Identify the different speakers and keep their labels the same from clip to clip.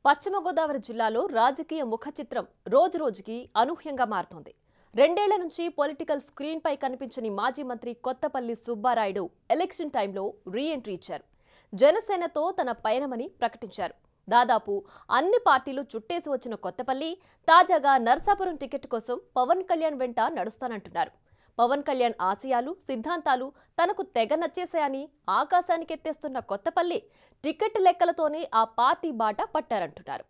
Speaker 1: పశ్చిమ గోదావరి జిల్లాలో రాజకీయ ముఖ చిత్రం రోజురోజుకి అనూహ్యంగా మారుతోంది. రెండేళ్ల నుంచి పొలిటికల్ స్క్రీన్ పై కనిపించని మాజీ మంత్రి కొత్తపల్లి సుబ్బారాయుడు ఎలక్షన్ టైంలో రీ ఎంట్రీ ఇచ్చారు. జనసేనతో తన పయనమని ప్రకటించారు. దాదాపు అన్ని పార్టీలు చుట్టేసి వచ్చిన కొత్తపల్లి తాజాగా నర్సాపురం టికెట్ కోసం పవన్ కళ్యాణ్ వెంట నడుస్తానంటున్నారు. పవన్ కళ్యాణ్ ఆశయాలు, సిద్ధాంతాలు తనకు తెగ నచ్చేశాయని ఆకాశానికెత్తేస్తున్న కొత్తపల్లి టికెట్ లెక్కలతోనే ఆ పార్టీ బాట పట్టారంటున్నారు.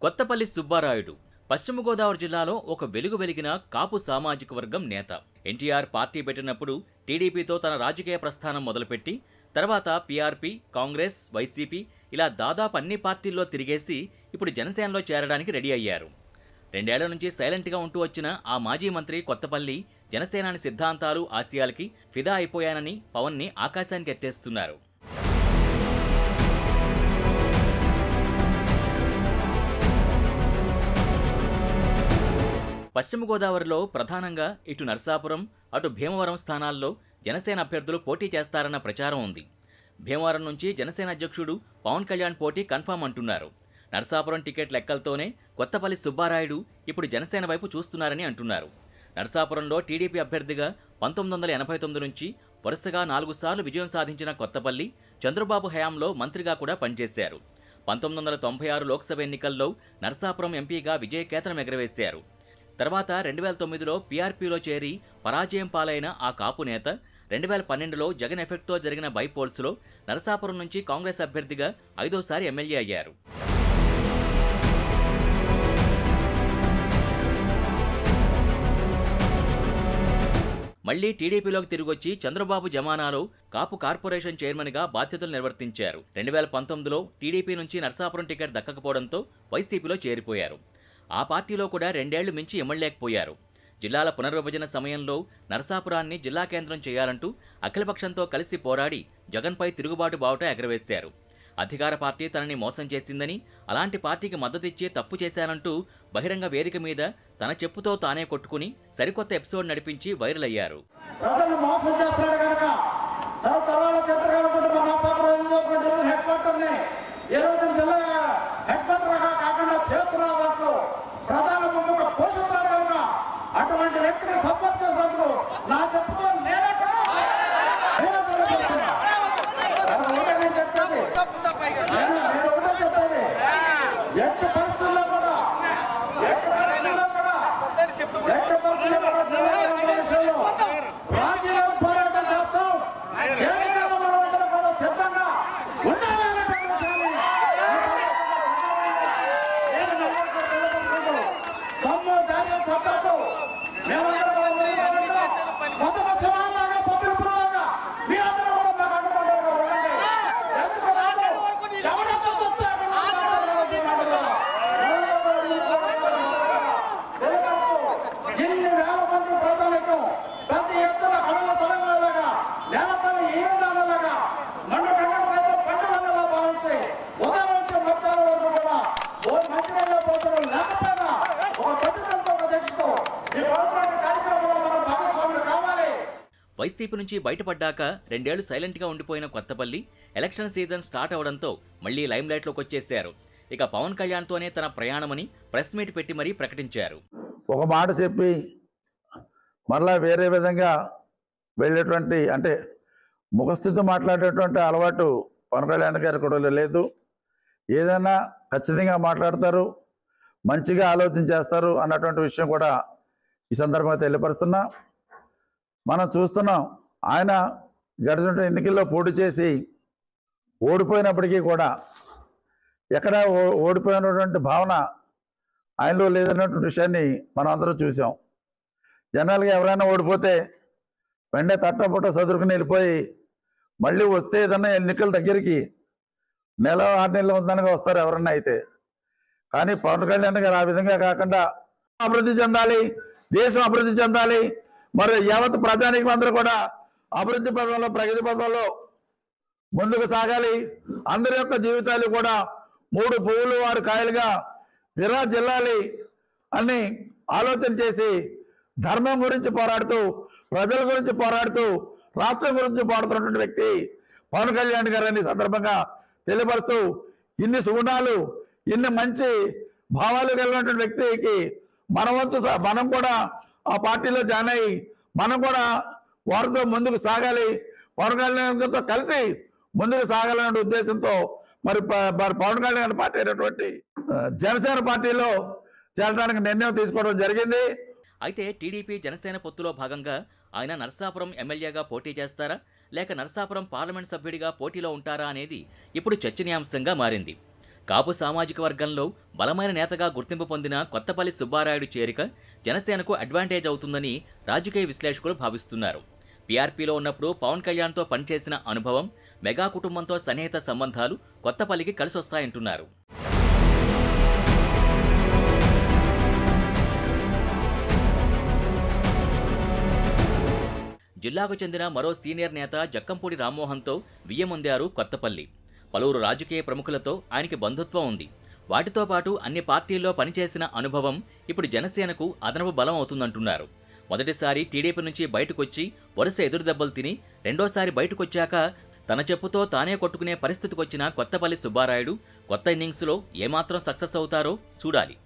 Speaker 2: కొత్తపల్లి సుబ్బారాయుడు పశ్చిమ గోదావరి జిల్లాలో ఒక వెలుగు వెలిగిన కాపు సామాజిక వర్గం నేత. ఎన్టీఆర్ పార్టీ పెట్టినప్పుడు టీడీపీతో తన రాజకీయ ప్రస్థానం మొదలుపెట్టి తర్వాత పీఆర్పీ, కాంగ్రెస్, వైసీపీ ఇలా దాదాపు అన్ని పార్టీల్లో తిరిగేసి ఇప్పుడు జనసేనలో చేరడానికి రెడీ అయ్యారు. రెండేళ్ల నుంచి సైలెంట్గా ఉంటూ వచ్చిన ఆ మాజీ మంత్రి కొత్తపల్లి జనసేనాని సిద్ధాంతాలు, ఆశయాలకి ఫిదా అయిపోయానని పవన్ని ఆకాశానికి ఎత్తేస్తున్నారు. పశ్చిమ గోదావరిలో ప్రధానంగా ఇటు నర్సాపురం, అటు భీమవరం స్థానాల్లో జనసేన అభ్యర్థులు పోటీ చేస్తారన్న ప్రచారం ఉంది. భీమవరం నుంచి జనసేన అధ్యక్షుడు పవన్ కళ్యాణ్ పోటీ కన్ఫర్మ్ అంటున్నారు. నర్సాపురం టికెట్ లెక్కలతోనే కొత్తపల్లి సుబ్బారాయుడు ఇప్పుడు జనసేన వైపు చూస్తున్నారని అంటున్నారు. నర్సాపురంలో టీడీపీ అభ్యర్థిగా 1989 నుంచి వరుసగా 4 సార్లు విజయం సాధించిన కొత్తపల్లి చంద్రబాబు హయాంలో మంత్రిగా కూడా పనిచేశారు. 1996 లోక్సభ ఎన్నికల్లో నర్సాపురం ఎంపీగా విజయకేతనం ఎగరవేశారు. తర్వాత 2009లో పీఆర్పీలో చేరి పరాజయం పాలైన ఆ కాపు నేత 2012లో జగన్ ఎఫెక్ట్తో జరిగిన బైపోల్స్లో నరసాపురం నుంచి కాంగ్రెస్ అభ్యర్థిగా 5వ ఎమ్మెల్యే అయ్యారు. మళ్లీ టీడీపీలోకి తిరిగొచ్చి చంద్రబాబు జమానాలో కాపు కార్పొరేషన్ చైర్మన్గా బాధ్యతలు నిర్వర్తించారు. 2019లో టీడీపీ నుంచి నరసాపురం టికెట్ దక్కకపోవడంతో వైసీపీలో చేరిపోయారు. ఆ పార్టీలో కూడా 2 ఏళ్లు మించి ఎమ్మెల్యేకపోయారు. జిల్లాల పునర్విభజన సమయంలో నరసాపురాన్ని జిల్లా కేంద్రం చేయాలంటూ అఖిలపక్షంతో కలిసి పోరాడి జగన్పై తిరుగుబాటు బావుట ఎగరవేశారు. అధికార పార్టీ తనని మోసం చేసిందని, అలాంటి పార్టీకి మద్దతిచ్చి తప్పు చేశానంటూ బహిరంగ వేదిక మీద తన చెప్పుతో తానే కొట్టుకుని సరికొత్త ఎపిసోడ్ నడిపించి వైరల్ అయ్యారు.
Speaker 3: అటువంటి వ్యక్తిని సపోర్ట్ చేసేందుకు నా చెప్పుతో నేనే చెప్పేది ఎట్టి పరిస్థితుల్లో కూడా రాజీనామా పోరాటం చేస్తాం. కూడా సిద్ధంగా
Speaker 2: వైసీపీ నుంచి బయటపడ్డాక 2 ఏళ్లు సైలెంట్గా ఉండిపోయిన కొత్తపల్లి ఎలక్షన్ సీజన్ స్టార్ట్ అవడంతో మళ్లీ లైమ్లైట్లోకి వచ్చేశారు. ఇక పవన్ కళ్యాణ్తోనే తన ప్రయాణమని ప్రెస్ మీట్ పెట్టి మరీ ప్రకటించారు.
Speaker 4: ఒక మాట చెప్పి మరలా వేరే విధంగా వెళ్ళేటువంటి అంటే ముఖస్థితి మాట్లాడేటువంటి అలవాటు పవన్ కళ్యాణ్ గారు కూడా లేదు. ఏదైనా ఖచ్చితంగా మాట్లాడతారు, మంచిగా ఆలోచించేస్తారు అన్నటువంటి విషయం కూడా ఈ సందర్భంగా తెలియపరుస్తున్నా. మనం చూస్తున్నాం, ఆయన గడిచిన ఎన్నికల్లో పోటీ చేసి ఓడిపోయినప్పటికీ కూడా ఎక్కడ ఓడిపోయినటువంటి భావన ఆయనలో లేదన్నటువంటి విషయాన్ని మనం అందరూ చూసాం. జనరల్గా ఎవరైనా ఓడిపోతే వెంటనే తట్టపుట్ట చదువుకుని వెళ్ళిపోయి మళ్ళీ వస్తే ఏదన్నా ఎన్నికల దగ్గరికి 1-6 నెలలు ఉందనగా వస్తారు ఎవరన్నా అయితే. కానీ పవన్ కళ్యాణ్ గారు ఆ విధంగా కాకుండా అభివృద్ధి చెందాలి, దేశం అభివృద్ధి చెందాలి, మరి యావత్ ప్రజానీకం అందరూ కూడా అభివృద్ధి పదంలో, ప్రగతి పదంలో ముందుకు సాగాలి. అందరి యొక్క జీవితాలు కూడా 3 పువ్వులు 6 కాయలుగా విరాజిల్లాలి అని ఆలోచన చేసి ధర్మం గురించి పోరాడుతూ, ప్రజల గురించి పోరాడుతూ, రాష్ట్రం గురించి పోరాడుతున్నటువంటి వ్యక్తి పవన్ కళ్యాణ్ గారని సందర్భంగా తెలియపరుస్తూ, ఇన్ని సుగుణాలు, ఇన్ని మంచి భావాలు కలిగినటువంటి వ్యక్తికి మనం కూడా ఆ పార్టీలో జాయిన్ అయ్యి మనం కూడా వారితో ముందుకు సాగాలి, పవన్ కళ్యాణ్ గారితో కలిసి ముందుకు సాగాలనే ఉద్దేశంతో మరి పవన్ కళ్యాణ్ పార్టీ అయినటువంటి జనసేన పార్టీలో చేరడానికి నిర్ణయం తీసుకోవడం జరిగింది.
Speaker 2: అయితే టీడీపీ జనసేన పొత్తులో భాగంగా ఆయన నరసాపురం ఎమ్మెల్యేగా పోటీ చేస్తారా, లేక నరసాపురం పార్లమెంట్ సభ్యుడిగా పోటీలో ఉంటారా అనేది ఇప్పుడు చర్చనీయాంశంగా మారింది. కాపు సామాజిక వర్గంలో బలమైన నేతగా గుర్తింపు పొందిన కొత్తపల్లి సుబ్బారాయుడు చేరిక జనసేనకు అడ్వాంటేజ్ అవుతుందని రాజకీయ విశ్లేషకులు భావిస్తున్నారు. పీఆర్పీలో ఉన్నప్పుడు పవన్ కళ్యాణ్తో పనిచేసిన అనుభవం, మెగా కుటుంబంతో సన్నిహిత సంబంధాలు కొత్తపల్లికి కలిసొస్తాయంటున్నారు. జిల్లాకు చెందిన మరో సీనియర్ నేత జక్కంపూడి రామ్మోహన్తో వియ్యముందారు కొత్తపల్లి. పలువురు రాజకీయ ప్రముఖులతో ఆయనకి బంధుత్వం ఉంది. వాటితో పాటు అన్ని పార్టీల్లో పనిచేసిన అనుభవం ఇప్పుడు జనసేనకు అదనపు బలం అవుతుందంటున్నారు. మొదటిసారి టీడీపీ నుంచి బయటకొచ్చి వరుస ఎదురుదెబ్బలు తిని రెండోసారి బయటకొచ్చాక తన చెప్పుతో తానే కొట్టుకునే పరిస్థితికొచ్చిన కొత్తపల్లి సుబ్బారాయుడు కొత్త ఇన్నింగ్స్లో ఏమాత్రం సక్సెస్ అవుతారో చూడాలి.